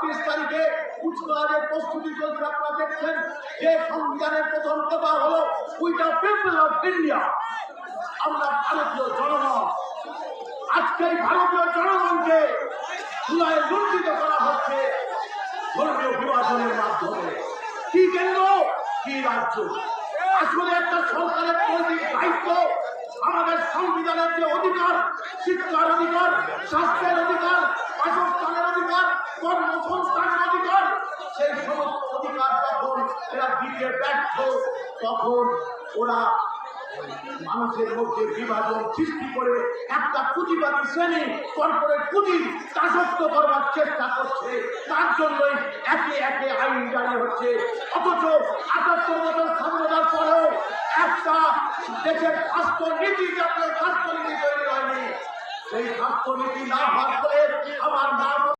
26 তারিখে কুচকাওয়াজের প্রস্তুতি চলছে। আপনারা দেখছেন যে সংবিধানের প্রথম কথা হলো we the people of India, আমরা ভারতীয় জনগণ। আজকে ভারতীয় জনগণকে ধুলায় লুণ্ঠিত করা হচ্ছে ধর্মীয় বিভাজনের মাধ্যমে। কি কেন্দ্র কি রাজ্য? আসলে একটা সরকারের নৈতিক দায়িত্ব আমাদের সংবিধানের যে অধিকার, শিক্ষার অধিকার, স্বাস্থ্যের অধিকার, বাসস্থানের অধিকার, কর্মসংস্থানের অধিকার, সেই সমস্ত অধিকার যখন এরা দিতে ব্যর্থ তখন ওরা মানুষের মধ্যে বিভাজন সৃষ্টি করে একটা পুঁজিবাদী শ্রেণী কর্পোরেট পুঁজি দাসত্ব করবার চেষ্টা করছে। তার জন্যই একে একে আইন জারি হচ্ছে। অথচ ৭৮ বছর স্বাধীনতার পরেও একটা দেশের স্বাস্থ্যনীতি, জাতীয় স্বাস্থ্যনীতি তৈরি হয়নি। সেই স্বাস্থ্যনীতি না হওয়ার ফলে